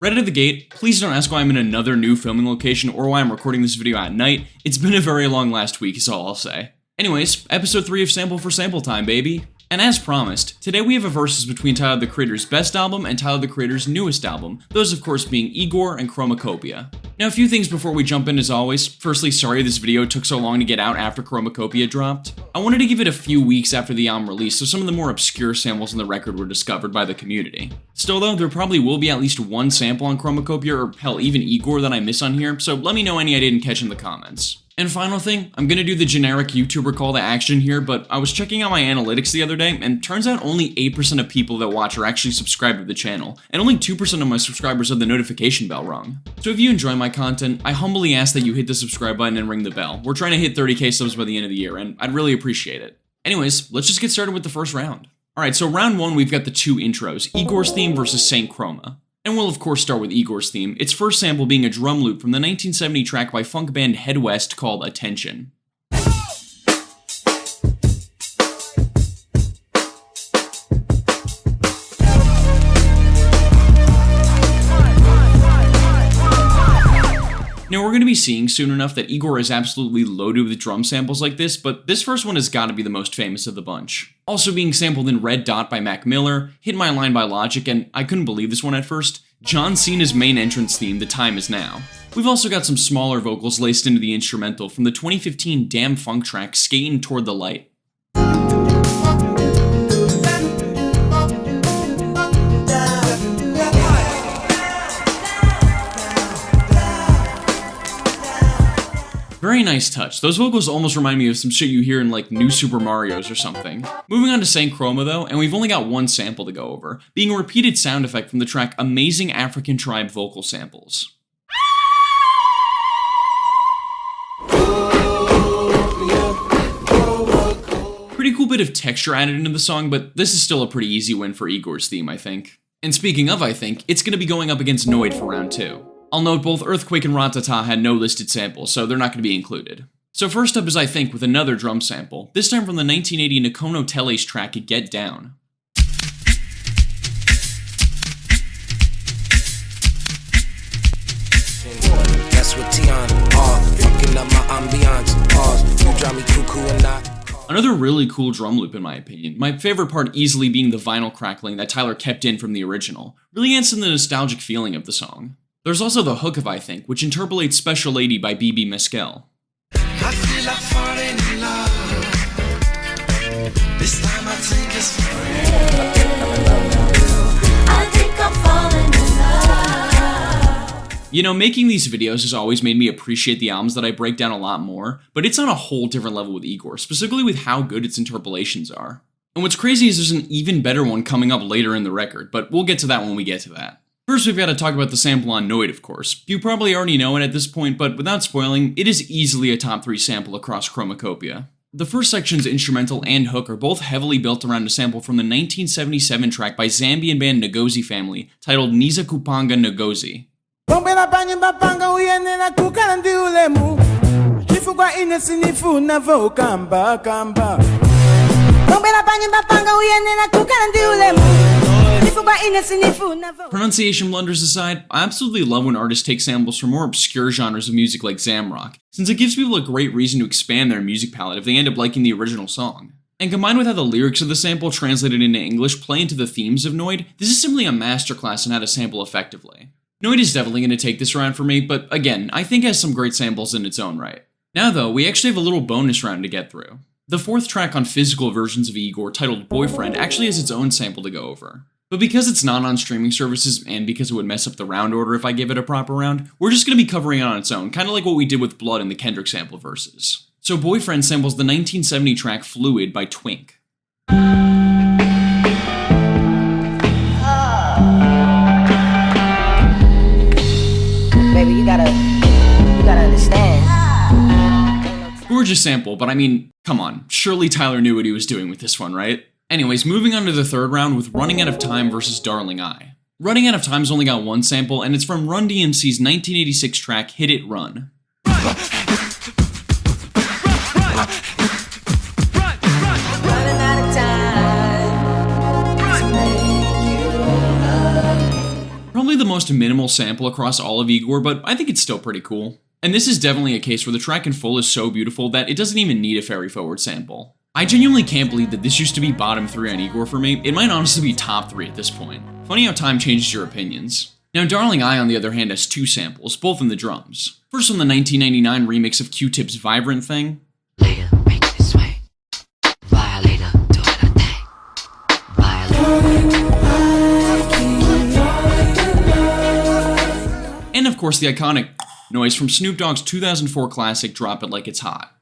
Right out of the gate, please don't ask why I'm in another new filming location or why I'm recording this video at night. It's been a very long last week is all I'll say. Anyways, episode 3 of Sample for Sample time, baby. And as promised, today we have a versus between Tyler the Creator's best album and Tyler the Creator's newest album, those of course being IGOR and Chromakopia. Now a few things before we jump in as always. Firstly, sorry this video took so long to get out after Chromakopia dropped. I wanted to give it a few weeks after the album release so some of the more obscure samples on the record were discovered by the community. Still though, there probably will be at least one sample on Chromakopia or hell even IGOR that I miss on here, so let me know any I didn't catch in the comments. And final thing, I'm gonna do the generic YouTuber call to action here, but I was checking out my analytics the other day, and turns out only 8% of people that watch are actually subscribed to the channel, and only 2% of my subscribers have the notification bell rung. So if you enjoy my content, I humbly ask that you hit the subscribe button and ring the bell. We're trying to hit 30k subs by the end of the year, and I'd really appreciate it. Anyways, let's just get started with the first round. Alright, so round 1 we've got the two intros, IGOR'S theme versus Saint Chroma. And we'll of course start with IGOR'S theme, its first sample being a drum loop from the 1970 track by funk band Head West called Attention. Now we're going to be seeing soon enough that IGOR is absolutely loaded with drum samples like this, but this first one has got to be the most famous of the bunch. Also being sampled in Red Dot by Mac Miller, Hit My Line by Logic, and I couldn't believe this one at first, John Cena's main entrance theme, The Time Is Now. We've also got some smaller vocals laced into the instrumental from the 2015 Damn Funk track Skating Toward the Light. Very nice touch. Those vocals almost remind me of some shit you hear in like New Super Mario's or something. Moving on to Saint Chroma though, and we've only got one sample to go over, being a repeated sound effect from the track Amazing African Tribe Vocal Samples. Pretty cool bit of texture added into the song, but this is still a pretty easy win for IGOR'S theme, I think. And speaking of I think, it's gonna be going up against Noid for round 2. I'll note both Earthquake and Ratata had no listed samples, so they're not going to be included. So first up is I Think with another drum sample, this time from the 1980 Nkono Tele's track Get Down. Another really cool drum loop in my opinion, my favorite part easily being the vinyl crackling that Tyler kept in from the original, really adds to the nostalgic feeling of the song. There's also the hook of I Think, which interpolates Special Lady by BB Mescal. I feel like falling in love. This time I think it's I think I'm falling in love. You know, making these videos has always made me appreciate the albums that I break down a lot more, but it's on a whole different level with IGOR, specifically with how good its interpolations are. And what's crazy is there's an even better one coming up later in the record, but we'll get to that when we get to that. First, we've got to talk about the sample on Noid, of course. You probably already know it at this point, but without spoiling, it is easily a top 3 sample across Chromakopia. The first section's instrumental and hook are both heavily built around a sample from the 1977 track by Zambian band Ngozi Family, titled Niza Kupanga Ngozi. Pronunciation blunders aside, I absolutely love when artists take samples from more obscure genres of music like Zamrock, since it gives people a great reason to expand their music palette if they end up liking the original song. And combined with how the lyrics of the sample translated into English play into the themes of Noid, this is simply a masterclass in how to sample effectively. Noid is definitely going to take this round for me, but again, I think it has some great samples in its own right. Now though, we actually have a little bonus round to get through. The fourth track on physical versions of IGOR, titled Boyfriend, actually has its own sample to go over. But because it's not on streaming services, and because it would mess up the round order if I give it a proper round, we're just going to be covering it on its own, kind of like what we did with Blood in the Kendrick sample verses. So Boyfriend samples the 1970 track Fluid by Twink. Baby, you gotta understand. Gorgeous sample, but I mean, come on, surely Tyler knew what he was doing with this one, right? Anyways, moving on to the third round with Running Out of Time versus Darling I. Running Out of Time's only got one sample, and it's from Run DMC's 1986 track Hit It Run. most minimal sample across all of Igor, but I think it's still pretty cool. And this is definitely a case where the track in full is so beautiful that it doesn't even need a fairy forward sample. I genuinely can't believe that this used to be bottom 3 on Igor for me. It might honestly be top 3 at this point. Funny how time changes your opinions. Now, Darling I, on the other hand, has 2 samples, both in the drums. First from the 1999 remix of Q-Tip's Vibrant Thing. Later, make it sway. Violator, do it a day. Violator. And of course, the iconic noise from Snoop Dogg's 2004 classic Drop It Like It's Hot.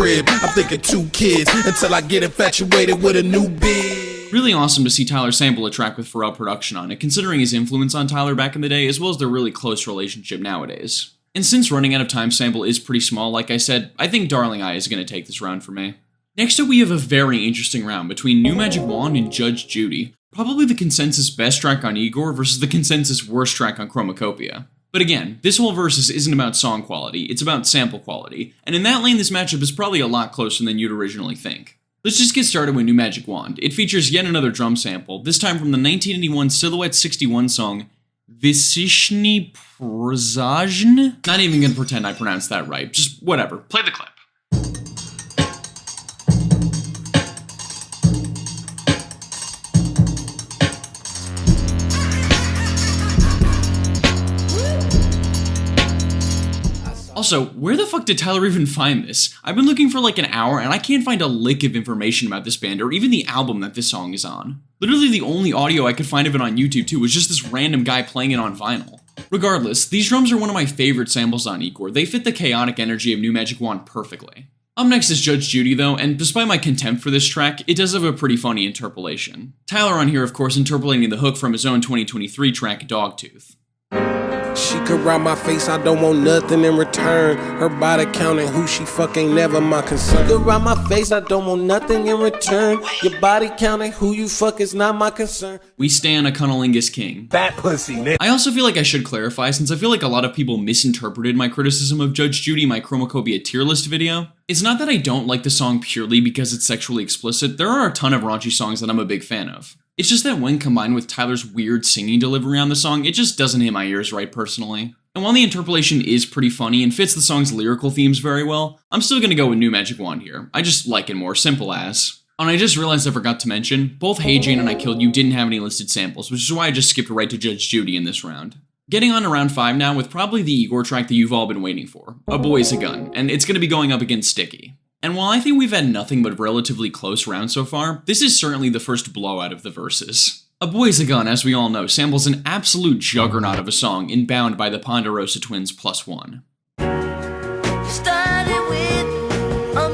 I'm thinking 2 kids until I get infatuated with a new bid. Really awesome to see Tyler sample a track with Pharrell production on it, considering his influence on Tyler back in the day, as well as their really close relationship nowadays. And since Running Out of Time sample is pretty small, like I said, I think Darling I is going to take this round for me. Next up, we have a very interesting round between New Magic Wand and Judge Judy. Probably the consensus best track on Igor versus the consensus worst track on Chromakopia. But again, this whole versus isn't about song quality, it's about sample quality, and in that lane this matchup is probably a lot closer than you'd originally think. Let's just get started with New Magic Wand. It features yet another drum sample, this time from the 1981 Silhouette 61 song, Visishny Prozajn? Not even gonna pretend I pronounced that right, just whatever, play the clip. Also, where the fuck did Tyler even find this? I've been looking for like an hour and I can't find a lick of information about this band or even the album that this song is on. Literally the only audio I could find of it on YouTube too was just this random guy playing it on vinyl. Regardless, these drums are one of my favorite samples on Igor. They fit the chaotic energy of New Magic Wand perfectly. Up next is Judge Judy though, and despite my contempt for this track, it does have a pretty funny interpolation. Tyler on here of course interpolating the hook from his own 2023 track Dogtooth. She could ride my face, I don't want nothing in return. Her body counting who she fuck ain't never my concern. She could ride my face, I don't want nothing in return. Your body counting who you fuck is not my concern. We stan a cunnilingus king. Fat pussy, nigga. I also feel like I should clarify, since I feel like a lot of people misinterpreted my criticism of Judge Judy, my Chromakopia tier list video. It's not that I don't like the song purely because it's sexually explicit. There are a ton of raunchy songs that I'm a big fan of. It's just that when combined with Tyler's weird singing delivery on the song, it just doesn't hit my ears right personally. And while the interpolation is pretty funny and fits the song's lyrical themes very well, I'm still gonna go with New Magic Wand here. I just like it more, simple as. And I just realized I forgot to mention, both Hey Jane and I Killed You didn't have any listed samples, which is why I just skipped right to Judge Judy in this round. Getting on to round 5 now with probably the Igor track that you've all been waiting for, A Boy's a Gun, and it's gonna be going up against Sticky. And while I think we've had nothing but relatively close rounds so far, this is certainly the first blowout of the verses. A Boy's a Gun, as we all know, samples an absolute juggernaut of a song in Bound by the Ponderosa Twins +1. Started with a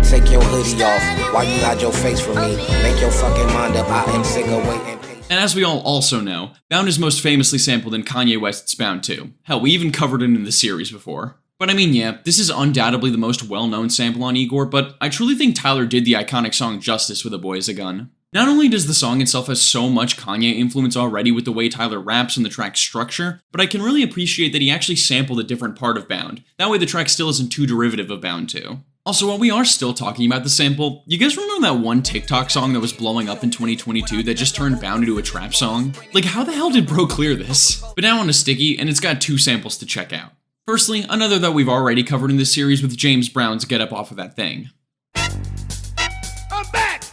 Take your hoodie off while you hide your face from me. Make your fucking mind up, I am sick of waiting. And as we all also know, Bound is most famously sampled in Kanye West's Bound 2. Hell, we even covered it in the series before. But I mean, yeah, this is undoubtedly the most well-known sample on Igor, but I truly think Tyler did the iconic song justice with A Boy Is a Gun. Not only does the song itself have so much Kanye influence already with the way Tyler raps and the track's structure, but I can really appreciate that he actually sampled a different part of Bound. That way the track still isn't too derivative of Bound 2. Also, while we are still talking about the sample, you guys remember that one TikTok song that was blowing up in 2022 that just turned Bound into a trap song? Like, how the hell did bro clear this? But now on to Sticky, and it's got 2 samples to check out. Firstly, another that we've already covered in this series with James Brown's Get Up Off of That Thing. I'm back!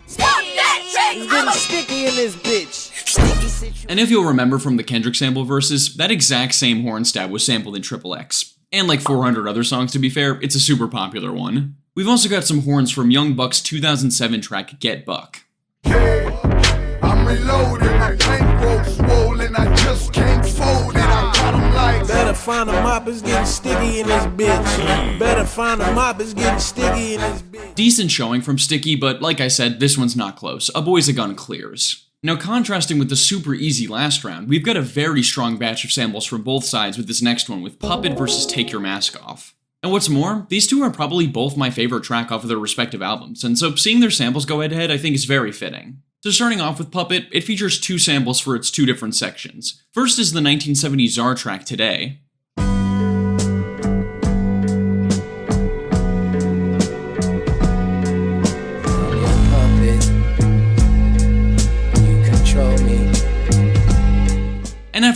Stop that It's getting sticky in this bitch. And if you'll remember from the Kendrick sample verses, that exact same horn stab was sampled in XXX. And like 400 other songs to be fair, it's a super popular one. We've also got some horns from Young Buck's 2007 track Get Buck. I'm reloading, my bankroll swollen, I just can't fold it, I got 'em like. Better find a mop, it's getting sticky in this bitch. Better find a mop, it's getting sticky in this bitch. Decent showing from Sticky, but like I said, this one's not close. A Boy's a Gun clears. Now contrasting with the super easy last round, we've got a very strong batch of samples from both sides with this next one with Puppet versus Take Your Mask Off. And what's more, these two are probably both my favorite track off of their respective albums, and so seeing their samples go head to head I think is very fitting. So starting off with Puppet, it features 2 samples for its 2 different sections. First is the 1970s Czar track Today.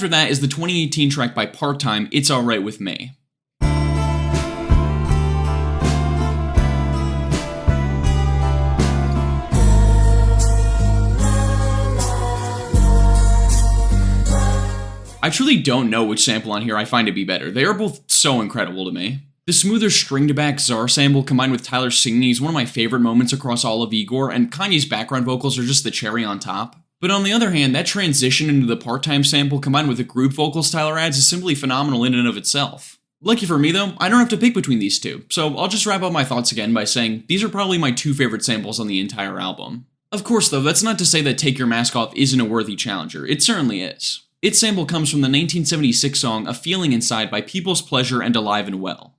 after that is the 2018 track by Part-Time, It's Alright With Me. I truly don't know which sample on here I find to be better. They are both so incredible to me. The smoother stringed-back Czar sample combined with Tyler singing is one of my favorite moments across all of Igor, and Kanye's background vocals are just the cherry on top. But on the other hand, that transition into the Part-Time sample combined with the group vocals Tyler adds is simply phenomenal in and of itself. Lucky for me though, I don't have to pick between these two, so I'll just wrap up my thoughts again by saying these are probably my two favorite samples on the entire album. Of course though, that's not to say that Take Your Mask Off isn't a worthy challenger, it certainly is. Its sample comes from the 1976 song A Feeling Inside by People's Pleasure and Alive and Well.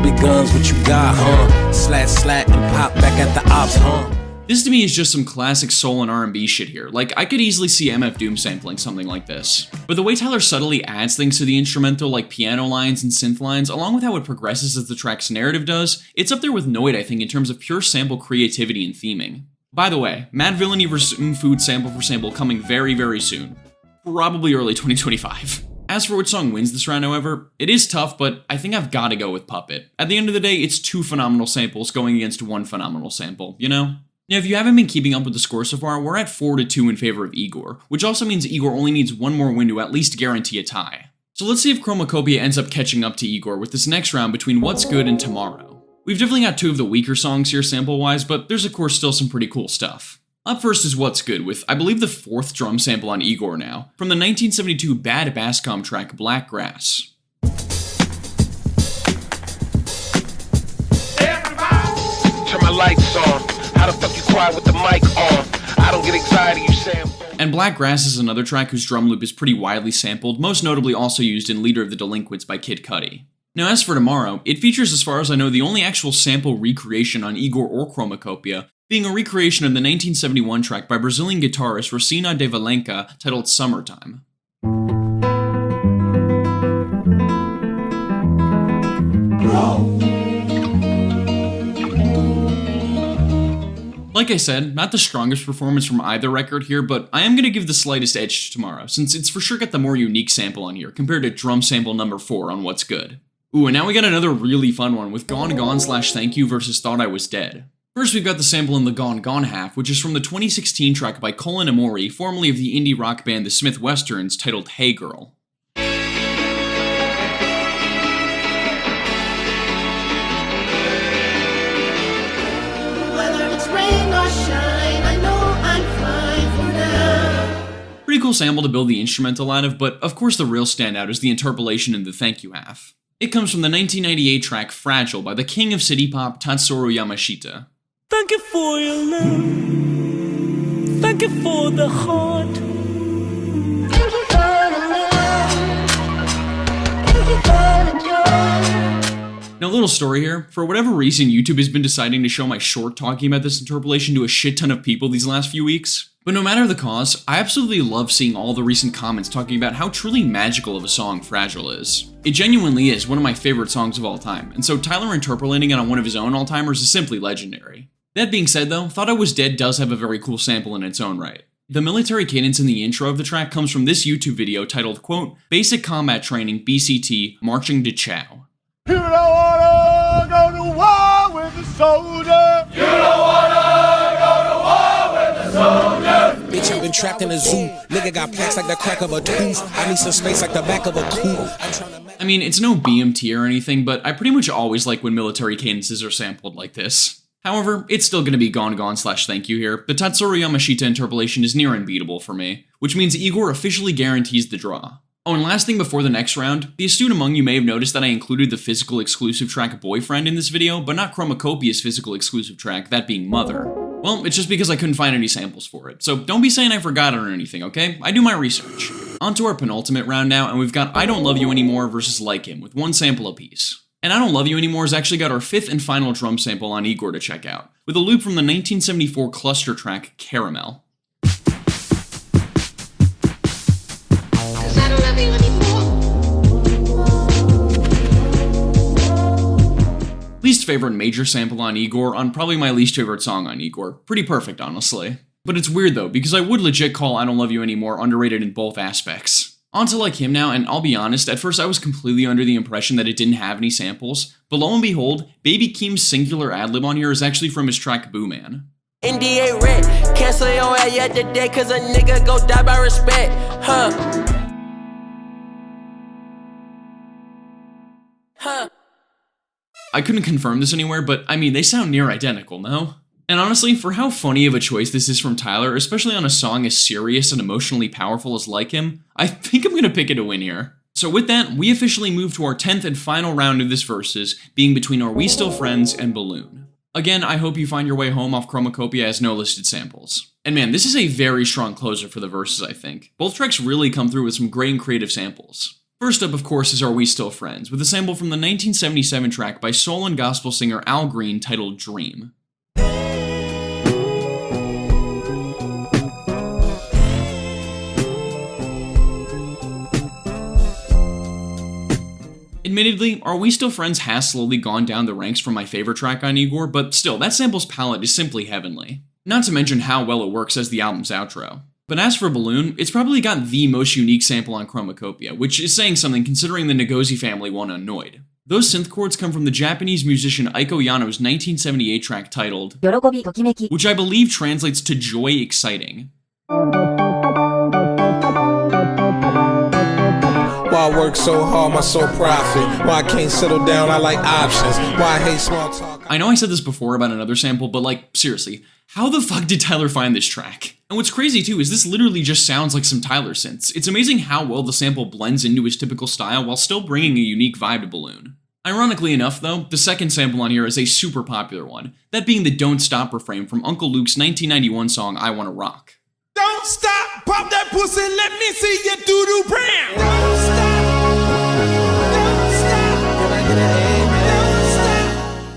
Big guns, what you got, huh? Slat, and pop back at the ops, huh? This to me is just some classic soul and R&B shit here. Like, I could easily see MF Doom sampling something like this. But the way Tyler subtly adds things to the instrumental, like piano lines and synth lines, along with how it progresses as the track's narrative does, it's up there with Noid, I think, in terms of pure sample creativity and theming. By the way, Mad Villainy vs. Food sample for sample coming very, very soon. Probably early 2025. As for which song wins this round, however, it is tough, but I think I've gotta go with Puppet. At the end of the day, it's two phenomenal samples going against one phenomenal sample, you know? Now, if you haven't been keeping up with the score so far, we're at 4-2 in favor of Igor, which also means Igor only needs one more win to at least guarantee a tie. So let's see if Chromakopia ends up catching up to Igor with this next round between What's Good and Tomorrow. We've definitely got two of the weaker songs here sample-wise, but there's of course still some pretty cool stuff. Up first is What's Good, with, I believe, the fourth drum sample on Igor now, from the 1972 Bad Basscom track Black Grass. Turn my lights on. How the fuck you quiet with the mic on? I don't get anxiety, you say. And Black Grass is another track whose drum loop is pretty widely sampled, most notably also used in Leader of the Delinquents by Kid Cudi. Now as for Tomorrow, it features, as far as I know, the only actual sample recreation on Igor or Chromakopia, being a recreation of the 1971 track by Brazilian guitarist Rosina de Valenca titled Summertime. Like I said, not the strongest performance from either record here, but I am going to give the slightest edge to Tomorrow, since it's for sure got the more unique sample on here, compared to drum sample number 4 on What's Good. Ooh, and now we got another really fun one with Gone Gone / Thank You versus Thought I Was Dead. First, we've got the sample in the Gone Gone half, which is from the 2016 track by Colin Amori, formerly of the indie rock band The Smith Westerns, titled Hey Girl. Whether it's rain or shine, I know I'm fine for now. Pretty cool sample to build the instrumental out of, but of course the real standout is the interpolation in the Thank You half. It comes from the 1998 track Fragile by the king of city pop Tatsuro Yamashita. Thank you for your love. Thank you for the heart. Thank you for the love. Thank you for the joy. Now, a little story here. For whatever reason, YouTube has been deciding to show my short talking about this interpolation to a shit ton of people these last few weeks. But no matter the cause, I absolutely love seeing all the recent comments talking about how truly magical of a song Fragile is. It genuinely is one of my favorite songs of all time, and so Tyler interpolating it on one of his own all-timers is simply legendary. That being said though, Thought I Was Dead does have a very cool sample in its own right. The military cadence in the intro of the track comes from this YouTube video titled, quote, Basic Combat Training, BCT, Marching to Chow. You don't wanna go to war with the soldier. You don't wanna go to war with the soldier. Bitch, I've been trapped in a zoo. Nigga got plaques like the crack of a tooth. I need some space like the back of a coupe. I mean, it's no BMT or anything, but I pretty much always like when military cadences are sampled like this. However, it's still going to be Gone Gone / Thank You here. The Tatsuro Yamashita interpolation is near unbeatable for me, which means Igor officially guarantees the draw. Oh, and last thing before the next round, the astute among you may have noticed that I included the physical exclusive track Boyfriend in this video, but not Chromakopia's physical exclusive track, that being Mother. Well, it's just because I couldn't find any samples for it, so don't be saying I forgot it or anything, okay? I do my research. On to our penultimate round now, and we've got I Don't Love You Anymore versus Like Him, with one sample apiece. And I Don't Love You Anymore has actually got our fifth and final drum sample on Igor to check out, with a loop from the 1974 cluster track Caramel. 'Cause I don't love you anymore. Least favorite major sample on Igor on probably my least favorite song on Igor. Pretty perfect, honestly. But it's weird though, because I would legit call I Don't Love You Anymore underrated in both aspects. On to Like Him now, and I'll be honest, at first I was completely under the impression that it didn't have any samples, but lo and behold, Baby Keem's singular adlib on here is actually from his track Boo Man. NDA red, cancel your ass yet today, cause a nigga go die by respect, I couldn't confirm this anywhere, but I mean, they sound near identical, no? And honestly, for how funny of a choice this is from Tyler, especially on a song as serious and emotionally powerful as Like Him, I think I'm gonna pick it to win here. So with that, we officially move to our 10th and final round of this versus, being between Are We Still Friends and Balloon. Again, I hope you find your way home off Chromakopia as no listed samples. And man, this is a very strong closer for the verses, I think. Both tracks really come through with some great and creative samples. First up, of course, is Are We Still Friends, with a sample from the 1977 track by soul and gospel singer Al Green titled Dream. Admittedly, Are We Still Friends has slowly gone down the ranks from my favorite track on Igor, but still, that sample's palette is simply heavenly. Not to mention how well it works as the album's outro. But as for Balloon, it's probably got the most unique sample on Chromakopia, which is saying something considering the Ngozi family one on Noid. Those synth chords come from the Japanese musician Aiko Yano's 1978 track titled, which I believe translates to Joy Exciting. Why I work so hard, my soul profit. Why I can't settle down, I like options. Why I hate small talk. I know I said this before about another sample, but like, seriously, how the fuck did Tyler find this track? And what's crazy too is this literally just sounds like some Tyler synths. It's amazing how well the sample blends into his typical style while still bringing a unique vibe to Balloon. Ironically enough though, the second sample on here is a super popular one, that being the Don't Stop refrain from Uncle Luke's 1991 song I Wanna Rock. Don't stop, pop that pussy, let me see you do-do brown. Don't stop,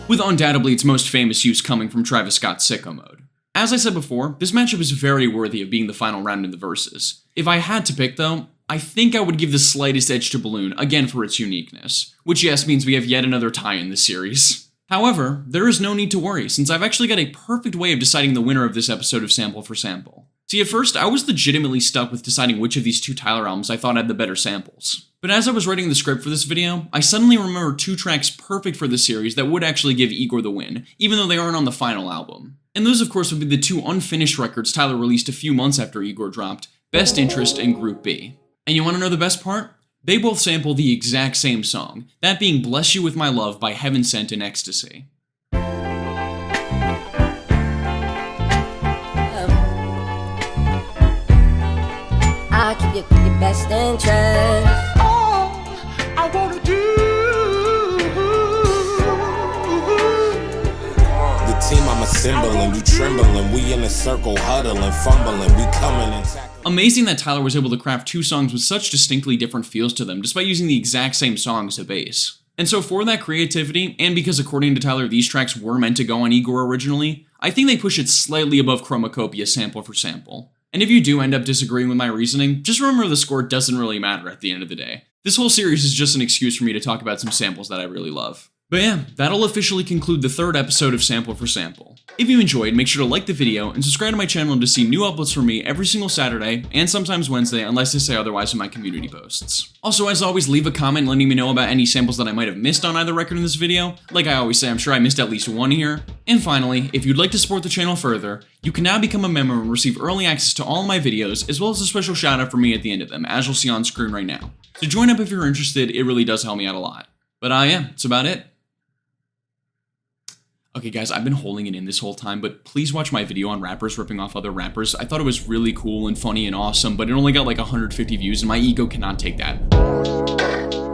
with undoubtedly its most famous use coming from Travis Scott's Sicko Mode. As I said before, this matchup is very worthy of being the final round in the verses. If I had to pick though, I think I would give the slightest edge to Balloon, again for its uniqueness, which yes means we have yet another tie in this series. However, there is no need to worry, since I've actually got a perfect way of deciding the winner of this episode of Sample for Sample. See, at first, I was legitimately stuck with deciding which of these two Tyler albums I thought had the better samples. But as I was writing the script for this video, I suddenly remembered two tracks perfect for this series that would actually give Igor the win, even though they aren't on the final album. And those of course would be the two unfinished records Tyler released a few months after Igor dropped, Best Interest and Group B. And you wanna know the best part? They both sample the exact same song, that being Bless You With My Love by Heaven Sent and Ecstasy. I keep your best interest. all I wanna do. The team I'm assembling, you trembling. We in a circle, huddling, fumbling. We coming and tackling. Amazing that Tyler was able to craft two songs with such distinctly different feels to them, despite using the exact same song as a base. And so for that creativity, and because according to Tyler these tracks were meant to go on Igor originally, I think they push it slightly above Chromakopia sample for sample. And if you do end up disagreeing with my reasoning, just remember the score doesn't really matter at the end of the day. This whole series is just an excuse for me to talk about some samples that I really love. But yeah, that'll officially conclude the third episode of Sample for Sample. If you enjoyed, make sure to like the video and subscribe to my channel to see new uploads from me every single Saturday and sometimes Wednesday unless I say otherwise in my community posts. Also, as always, leave a comment letting me know about any samples that I might have missed on either record in this video. Like I always say, I'm sure I missed at least one here. And finally, if you'd like to support the channel further, you can now become a member and receive early access to all of my videos, as well as a special shout out from me at the end of them, as you'll see on screen right now. So join up if you're interested, it really does help me out a lot. But yeah, that's about it. Okay guys, I've been holding it in this whole time, but please watch my video on rappers ripping off other rappers. I thought it was really cool and funny and awesome, but it only got like 150 views and my ego cannot take that.